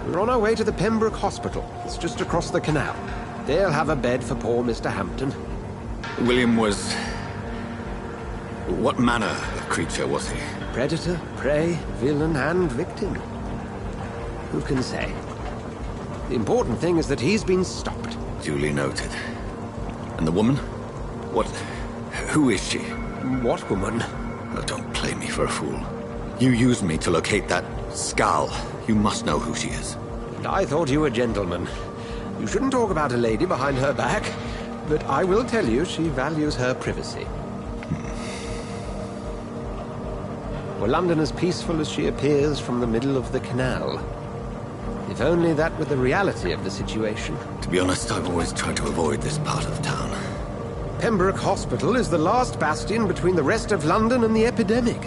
We're on our way to the Pembroke Hospital. It's just across the canal. They'll have a bed for poor Mr. Hampton. William was... what manner of creature was he? Predator, prey, villain, and victim. Who can say? The important thing is that he's been stopped. Duly noted. And the woman? What... who is she? What woman? Oh, don't play me for a fool. You used me to locate that skull. You must know who she is. I thought you a gentleman. You shouldn't talk about a lady behind her back, but I will tell you she values her privacy. Were London as peaceful as she appears from the middle of the canal? If only that were the reality of the situation. To be honest, I've always tried to avoid this part of town. Pembroke Hospital is the last bastion between the rest of London and the epidemic.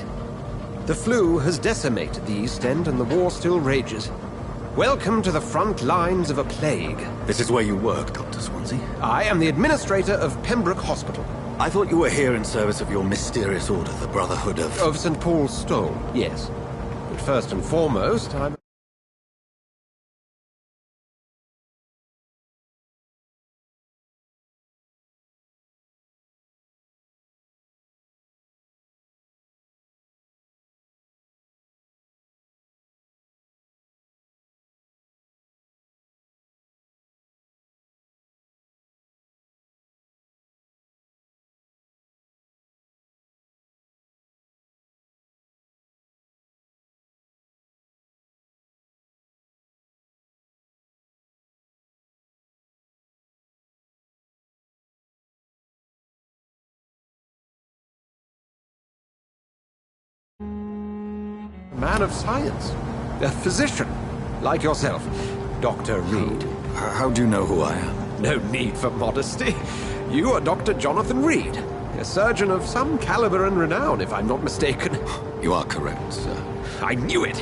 The flu has decimated the East End and the war still rages. Welcome to the front lines of a plague. This is where you work, Dr. Swansea? I am the administrator of Pembroke Hospital. I thought you were here in service of your mysterious order, the Brotherhood of... Of St. Paul's Stone, yes. But first and foremost, I'm... man of science. A physician, like yourself. Dr. Reed. How do you know who I am? No need for modesty. You are Dr. Jonathan Reed, a surgeon of some caliber and renown, if I'm not mistaken. You are correct, sir. I knew it!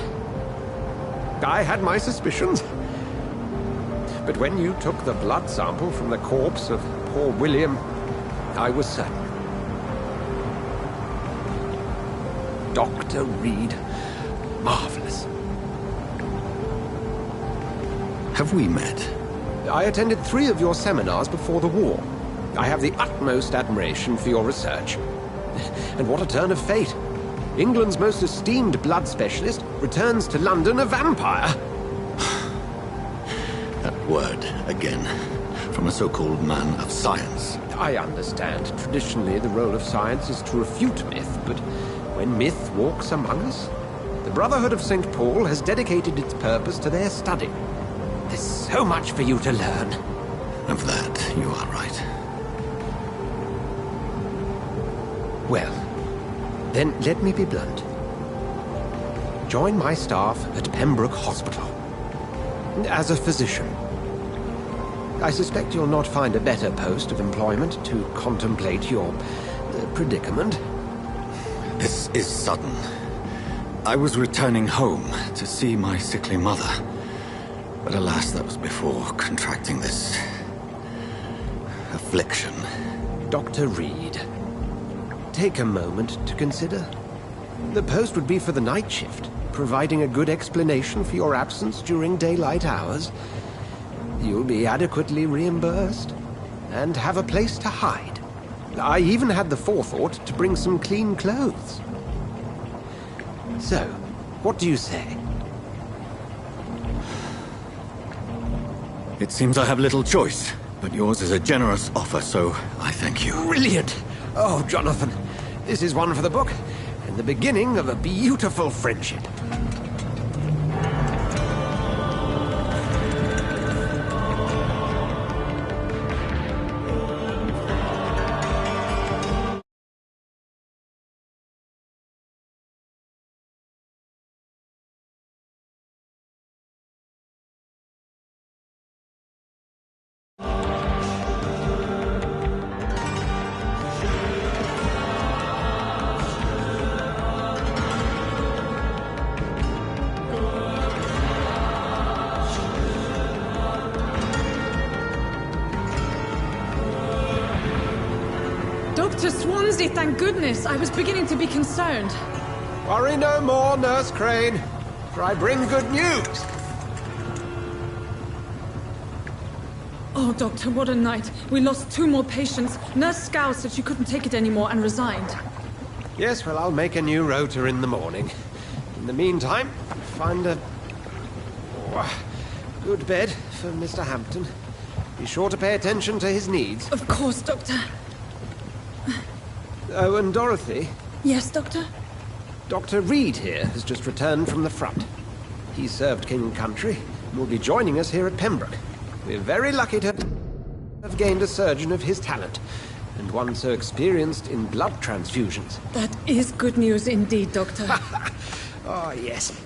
I had my suspicions. But when you took the blood sample from the corpse of poor William, I was certain. Dr. Reed. Marvelous. Have we met? I attended 3 of your seminars before the war. I have the utmost admiration for your research. And what a turn of fate. England's most esteemed blood specialist returns to London a vampire. That word, again, from a so-called man of science. I understand. Traditionally, the role of science is to refute myth, but when myth walks among us, the Brotherhood of St. Paul has dedicated its purpose to their study. There's so much for you to learn. Of that, you are right. Well, then let me be blunt. Join my staff at Pembroke Hospital. As a physician. I suspect you'll not find a better post of employment to contemplate your predicament. This is sudden. I was returning home to see my sickly mother. But alas, that was before contracting this... affliction. Dr. Reed, take a moment to consider. The post would be for the night shift, providing a good explanation for your absence during daylight hours. You'll be adequately reimbursed, and have a place to hide. I even had the forethought to bring some clean clothes. So, what do you say? It seems I have little choice, but yours is a generous offer, so I thank you. Brilliant! Oh, Jonathan, this is one for the book, and the beginning of a beautiful friendship. Dr. Swansea, thank goodness. I was beginning to be concerned. Worry no more, Nurse Crane, for I bring good news. Oh, Doctor, what a night. We lost 2 more patients. Nurse Scow said she couldn't take it anymore and resigned. Yes, well, I'll make a new rota in the morning. In the meantime, find a good bed for Mr. Hampton. Be sure to pay attention to his needs. Of course, Doctor. Oh, and Dorothy? Yes, Doctor? Dr. Reed here has just returned from the front. He served King and Country and will be joining us here at Pembroke. We're very lucky to have gained a surgeon of his talent, and one so experienced in blood transfusions. That is good news indeed, Doctor. Oh, yes.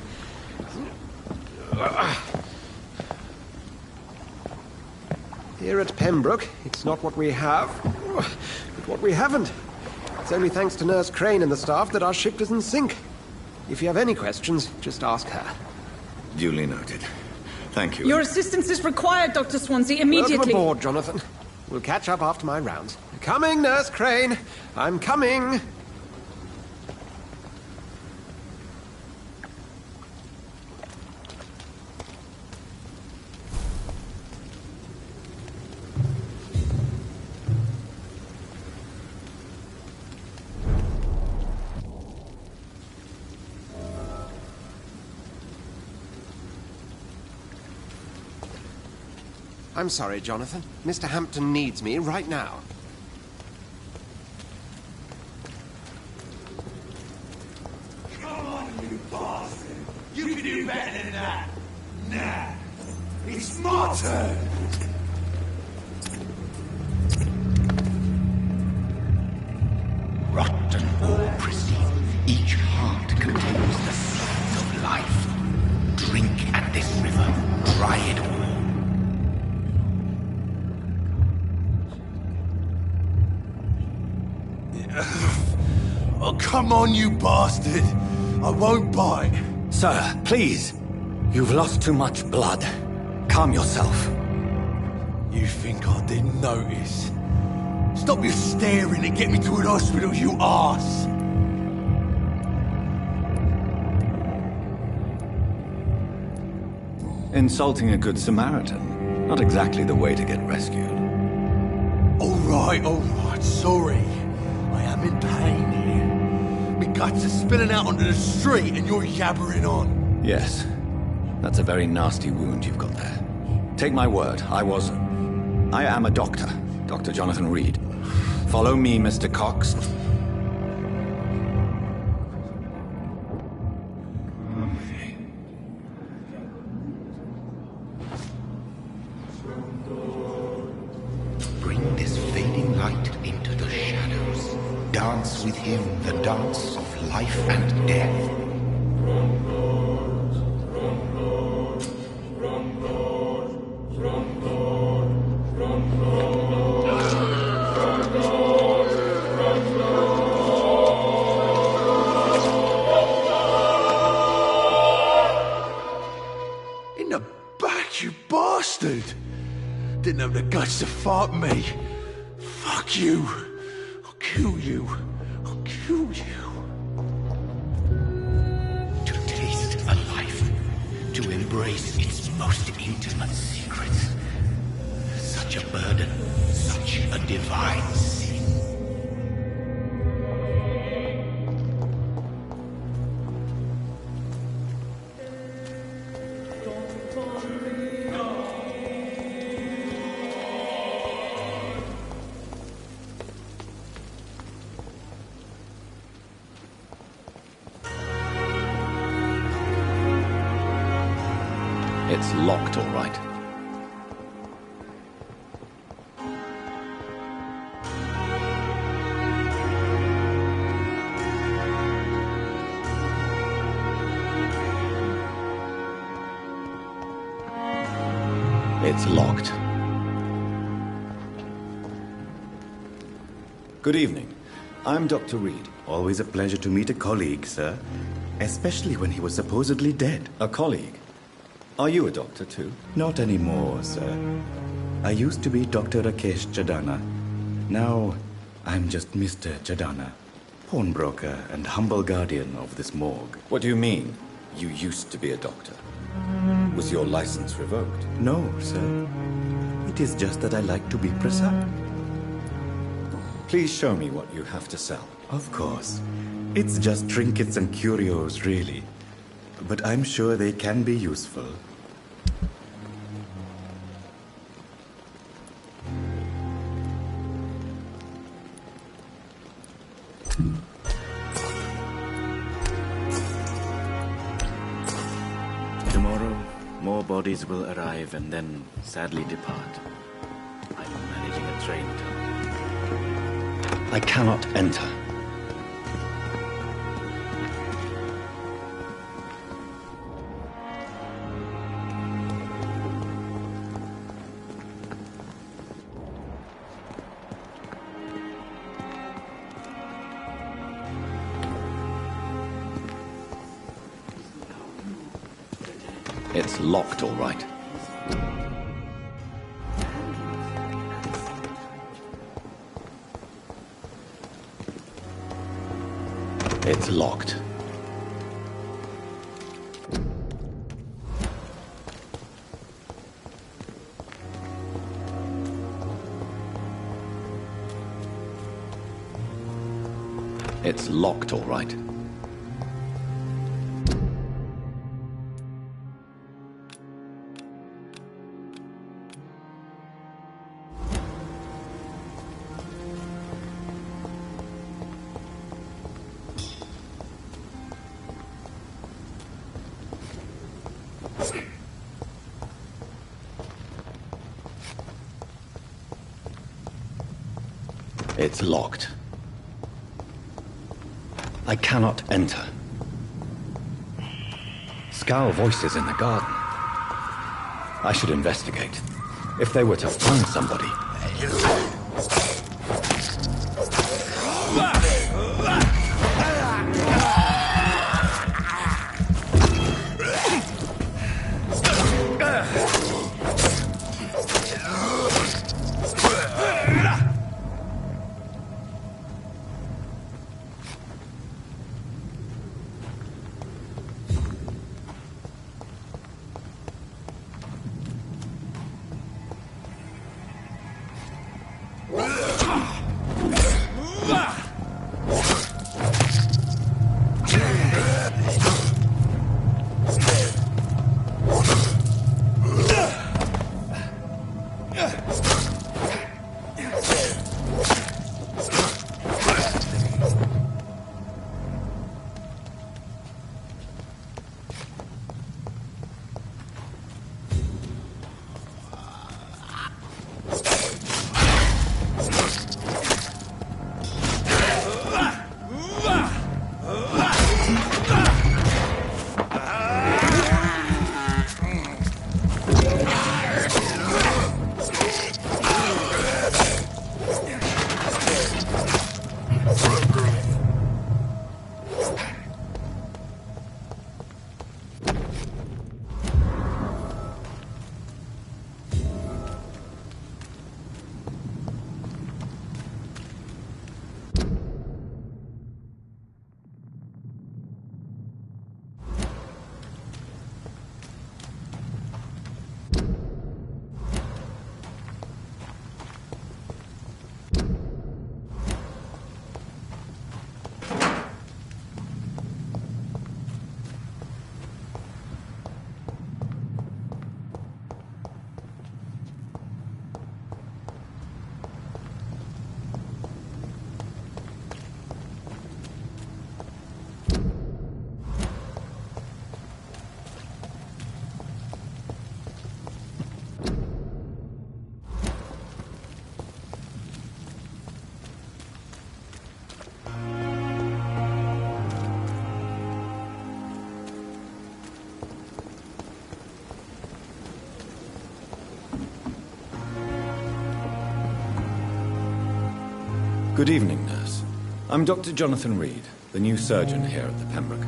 Here at Pembroke, it's not what we have, but what we haven't. It's only thanks to Nurse Crane and the staff that our ship doesn't sink. If you have any questions, just ask her. Duly noted. Thank you. Your assistance is required, Dr. Swansea, immediately. Welcome aboard, Jonathan. We'll catch up after my rounds. Coming, Nurse Crane. I'm coming. I'm sorry, Jonathan. Mr. Hampton needs me right now. Come on, you bastard! You can do better than that! Nah! It's my turn! Rotten or pristine, each heart contains the seeds of life. Drink at this river, dry it all. Oh, come on, you bastard! I won't bite! Sir, please. You've lost too much blood. Calm yourself. You think I didn't notice? Stop your staring and get me to an hospital, you arse! Insulting a good Samaritan. Not exactly the way to get rescued. Alright, sorry. I am in pain here. My guts are spilling out onto the street and you're yabbering on. Yes. That's a very nasty wound you've got there. Take my word, I am a doctor. Dr. Jonathan Reed. Follow me, Mr. Cox. Bring this fading light into the shadows. Dance with him the dance of life and death. In the back, you bastard! Didn't have the guts to fight me. Fuck you. I'll kill you. I'll kill you. To taste a life, to embrace its most intimate secrets. Such a burden, such a divine sin. It's locked, all right. It's locked. Good evening. I'm Dr. Reed. Always a pleasure to meet a colleague, sir. Especially when he was supposedly dead. A colleague. Are you a doctor, too? Not anymore, sir. I used to be Dr. Rakesh Chadana. Now, I'm just Mr. Chadana, pawnbroker and humble guardian of this morgue. What do you mean, you used to be a doctor? Was your license revoked? No, sir. It It is just that I like to be precise. Please show me what you have to sell. Of course. It's just trinkets and curios, really. But I'm sure they can be useful. Tomorrow, more bodies will arrive and then sadly depart. I'm managing a train to... I cannot enter. It's locked, all right. It's locked. It's locked, all right. It's locked. I cannot enter. Scowl voices in the garden. I should investigate. If they were to find somebody... Good evening, nurse. I'm Dr. Jonathan Reed, the new surgeon here at the Pembroke.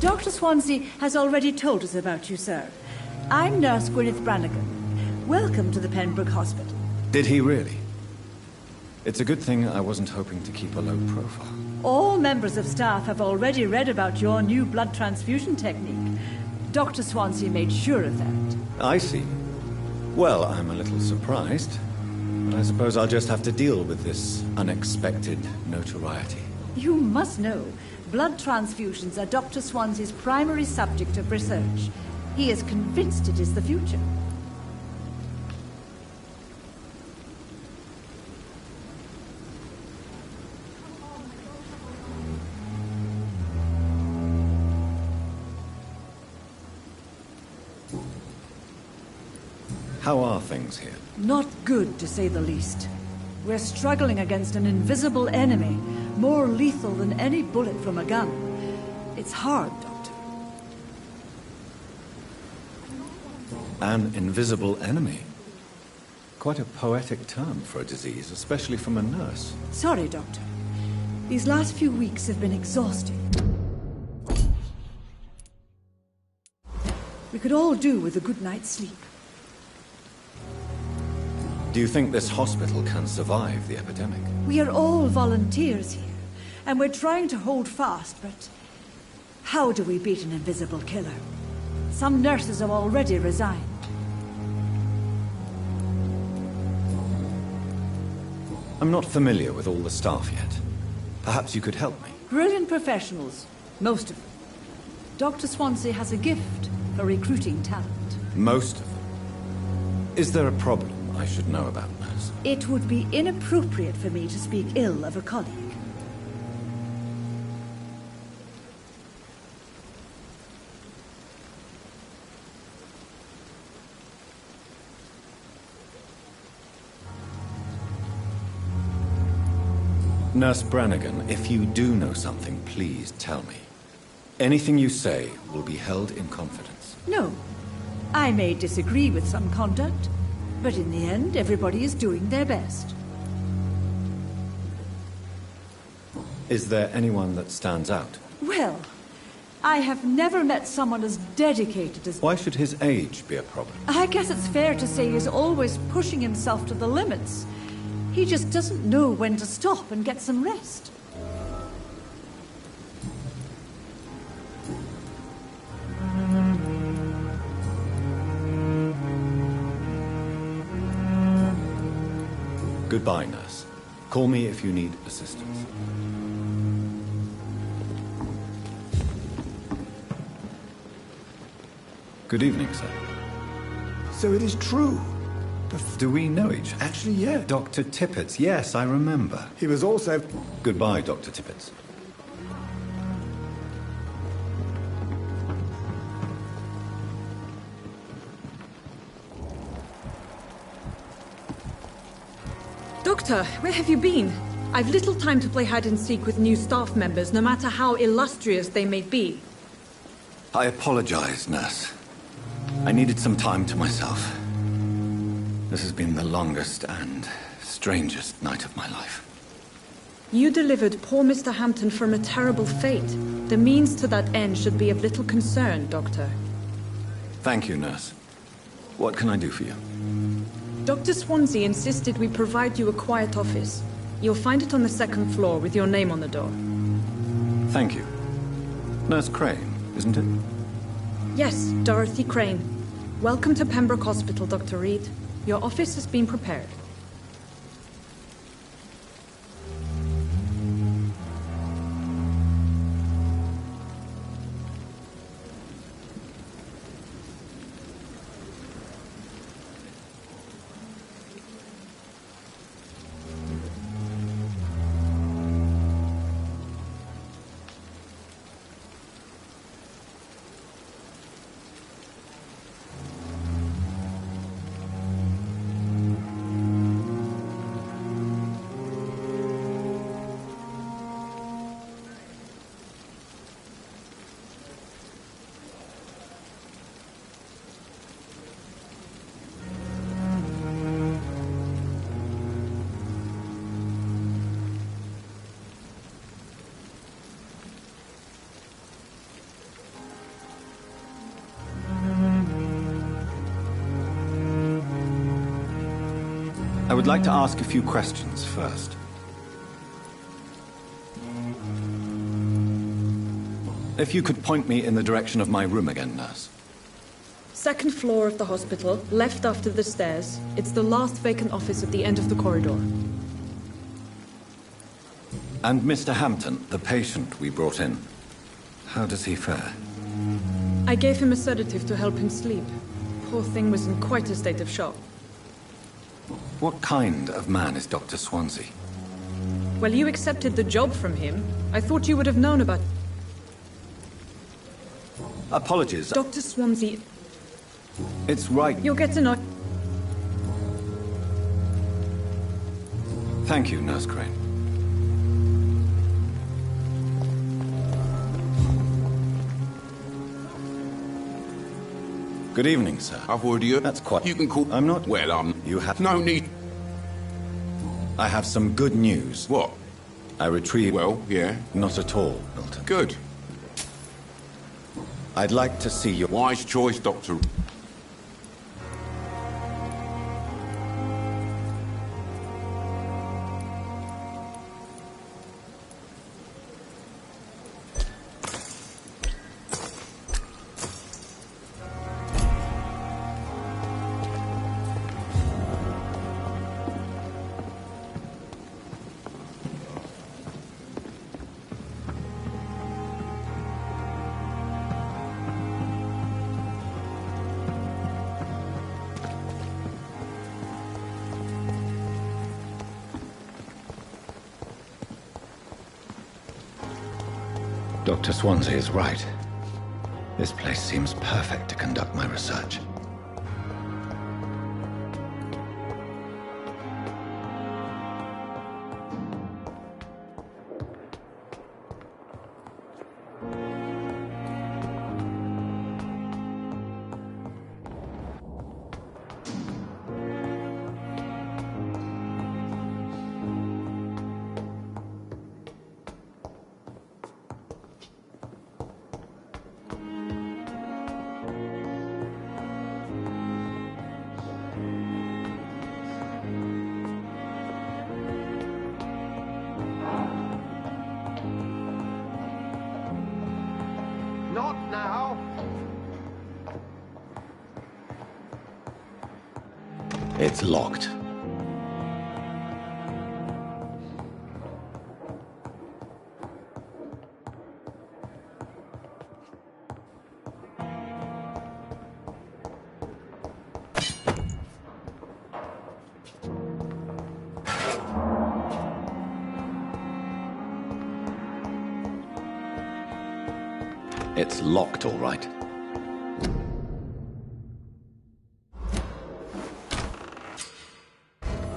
Dr. Swansea has already told us about you, sir. I'm Nurse Gwyneth Brannigan. Welcome to the Pembroke Hospital. Did he really? It's a good thing I wasn't hoping to keep a low profile. All members of staff have already read about your new blood transfusion technique. Dr. Swansea made sure of that. I see. Well, I'm a little surprised, but I suppose I'll just have to deal with this unexpected notoriety. You must know, blood transfusions are Dr. Swansea's primary subject of research. He is convinced it is the future. How are things here? Not good, to say the least. We're struggling against an invisible enemy, more lethal than any bullet from a gun. It's hard, Doctor. An invisible enemy? Quite a poetic term for a disease, especially from a nurse. Sorry, Doctor. These last few weeks have been exhausting. We could all do with a good night's sleep. Do you think this hospital can survive the epidemic? We are all volunteers here, and we're trying to hold fast, but how do we beat an invisible killer? Some nurses have already resigned. I'm not familiar with all the staff yet. Perhaps you could help me. Brilliant professionals, most of them. Dr. Swansea has a gift for recruiting talent. Most of them. Is there a problem I should know about, nurse? It would be inappropriate for me to speak ill of a colleague. Nurse Brannigan, if you do know something, please tell me. Anything you say will be held in confidence. No. I may disagree with some conduct, but in the end, everybody is doing their best. Is there anyone that stands out? Well, I have never met someone as dedicated as... Why should his age be a problem? I guess it's fair to say he's always pushing himself to the limits. He just doesn't know when to stop and get some rest. Goodbye, nurse. Call me if you need assistance. Good evening, sir. So it is true. Do we know each other? Actually, yeah. Dr. Tippett, yes, I remember. He was also... Goodbye, Dr. Tippett. Doctor, where have you been? I've little time to play hide-and-seek with new staff members, no matter how illustrious they may be. I apologize, nurse. I needed some time to myself. This has been the longest and strangest night of my life. You delivered poor Mr. Hampton from a terrible fate. The means to that end should be of little concern, Doctor. Thank you, nurse. What can I do for you? Dr. Swansea insisted we provide you a quiet office. You'll find it on the second floor with your name on the door. Thank you. Nurse Crane, isn't it? Yes, Dorothy Crane. Welcome to Pembroke Hospital, Dr. Reed. Your office has been prepared. I would like to ask a few questions first. If you could point me in the direction of my room again, nurse. Second floor of the hospital, left after the stairs. It's the last vacant office at the end of the corridor. And Mr. Hampton, the patient we brought in, how does he fare? I gave him a sedative to help him sleep. Poor thing was in quite a state of shock. What kind of man is Dr. Swansea? Well, you accepted the job from him. I thought you would have known about... Apologies. Dr. Swansea, It's right. you'll get to know... Thank you, Nurse Crane. Good evening, sir. I've already heard. That's quite... You can call... I'm not... Well, You have... no need... I have some good news. What? I retrieved... Well, yeah. Not at all, Milton. Good. I'd like to see your... Wise choice, Doctor. Dr. Swansea is right. This place seems perfect to conduct my research. Not now. It's locked. It's locked, all right.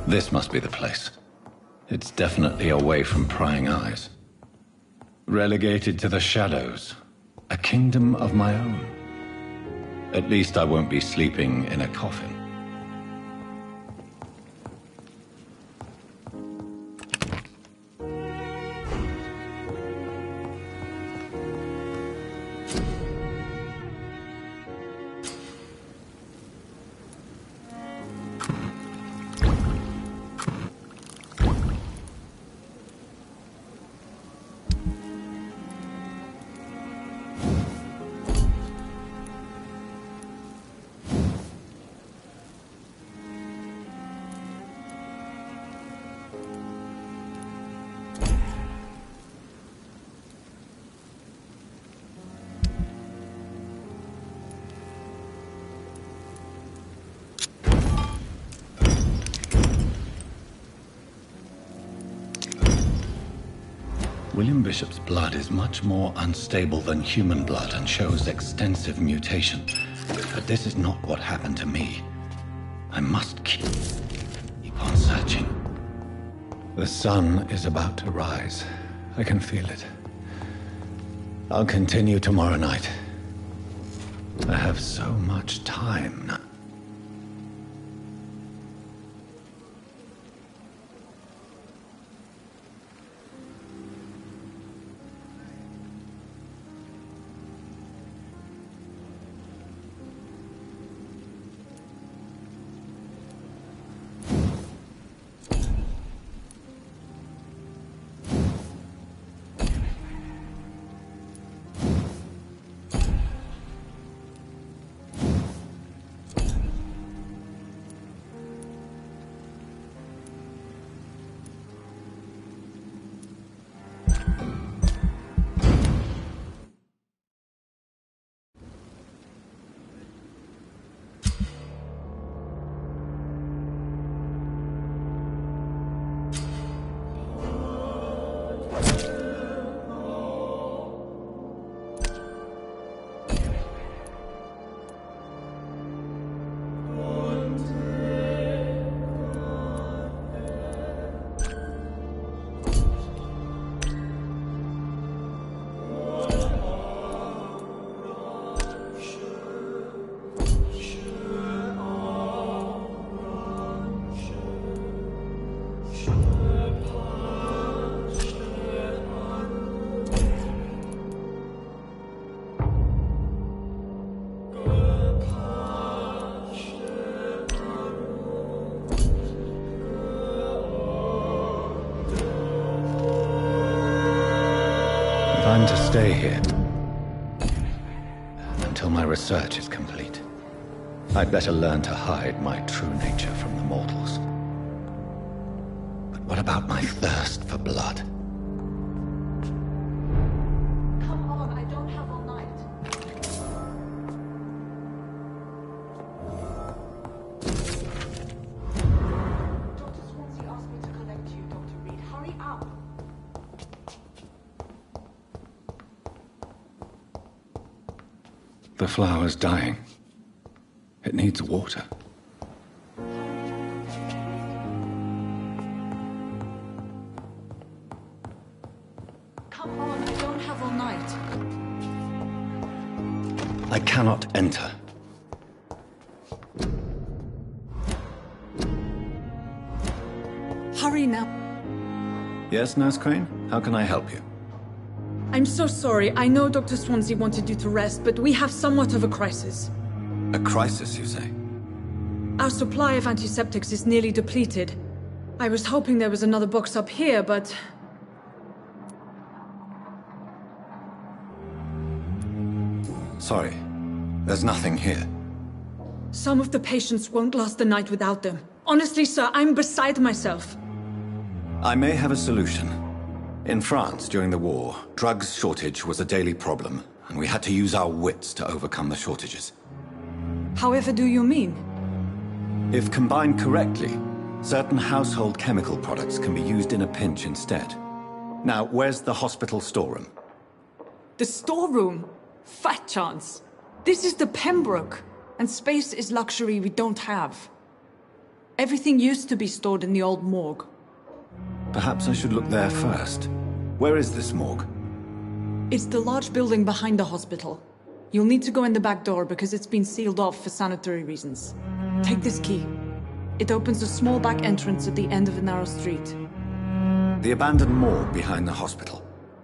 This must be the place. It's definitely away from prying eyes. Relegated to the shadows. A kingdom of my own. At least I won't be sleeping in a coffin. William Bishop's blood is much more unstable than human blood and shows extensive mutation. But this is not what happened to me. I must keep on searching. The sun is about to rise. I can feel it. I'll continue tomorrow night. I have so much time now. stay here until my research is complete. I'd better learn to hide my true nature from the mortals. But what about my thirst for blood? Come on, I don't have all night. Dr. Swansea asked me to collect you, Dr. Reed. Hurry up. The flower's dying. It needs water. Come on, I don't have all night. I cannot enter. Hurry now. Yes, Nurse Crane? How can I help you? I'm so sorry. I know Dr. Swansea wanted you to rest, but we have somewhat of a crisis. A crisis, you say? Our supply of antiseptics is nearly depleted. I was hoping there was another box up here, but... Sorry. There's nothing here. Some of the patients won't last the night without them. Honestly, sir, I'm beside myself. I may have a solution. In France, during the war, drugs shortage was a daily problem, and we had to use our wits to overcome the shortages. However do you mean? If combined correctly, certain household chemical products can be used in a pinch instead. Now, where's the hospital storeroom? The storeroom? Fat chance. This is the Pembroke, and space is luxury we don't have. Everything used to be stored in the old morgue. Perhaps I should look there first. Where is this morgue? It's the large building behind the hospital. You'll need to go in the back door because it's been sealed off for sanitary reasons. Take this key. It opens a small back entrance at the end of a narrow street. The abandoned morgue behind the hospital.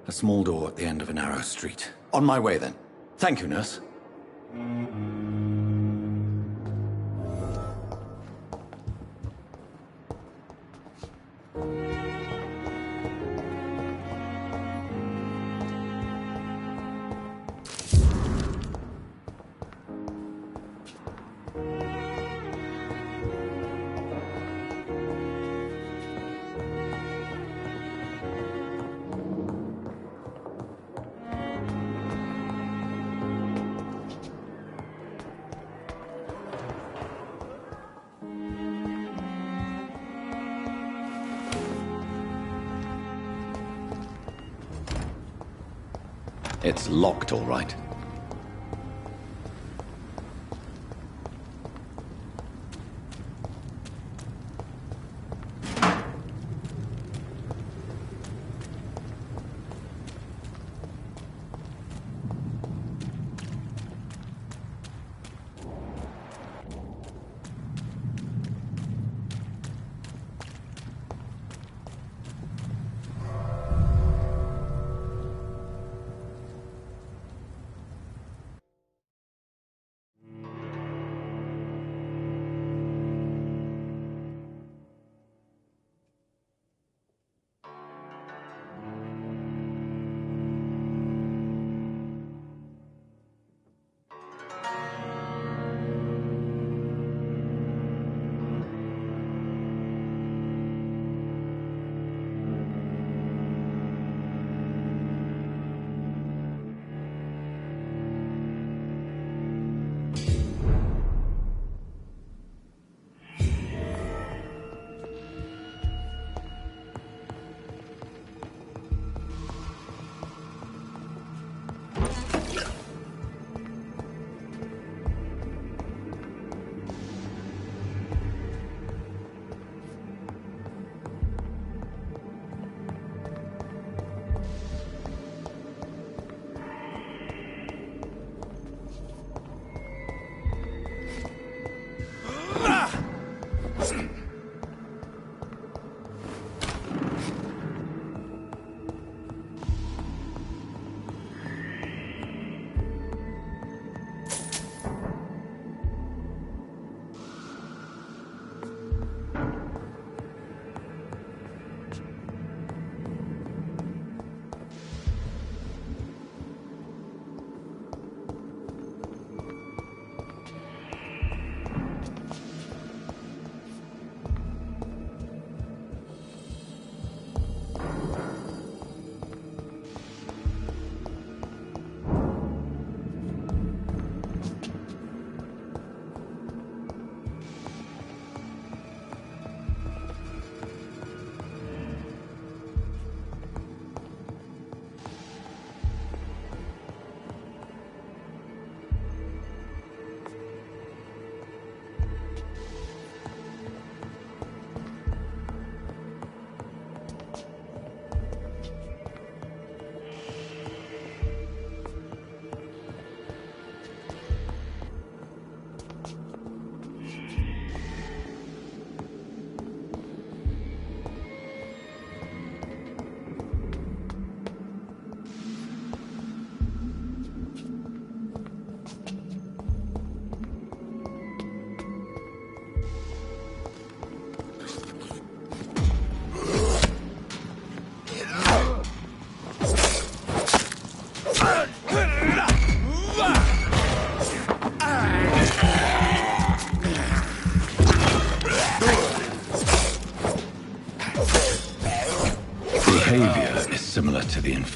A small door at the end of a narrow street. On my way then. Thank you, nurse. It's locked, all right.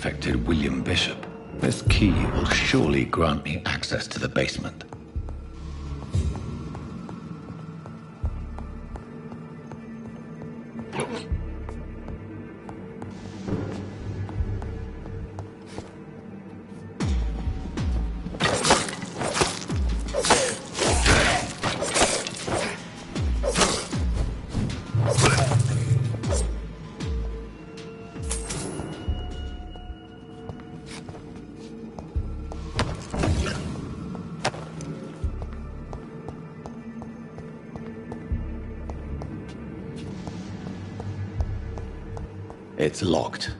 infected William Bishop. This key will surely grant me access to the basement. It's locked.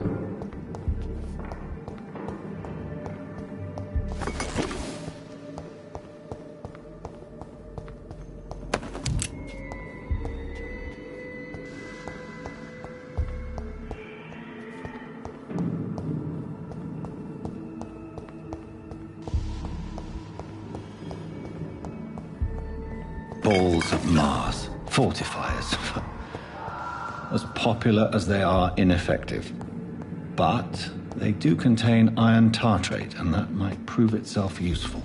Balls of Mars. Fortifiers. As popular as they are ineffective. But they do contain iron tartrate, and that might prove itself useful.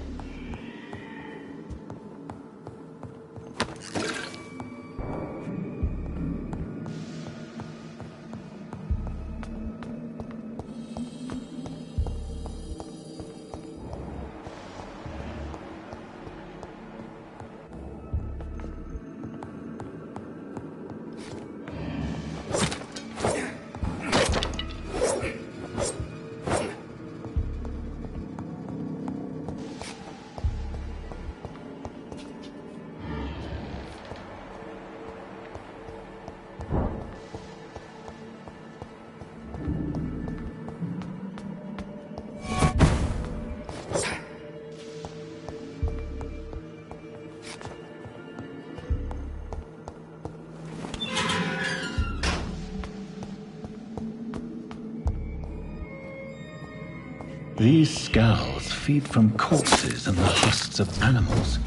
These skulls feed from corpses and the husks of animals.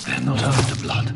They're not after blood.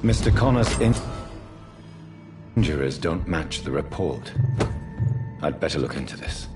Mr. Connor's injuries don't match the report. I'd better look into this.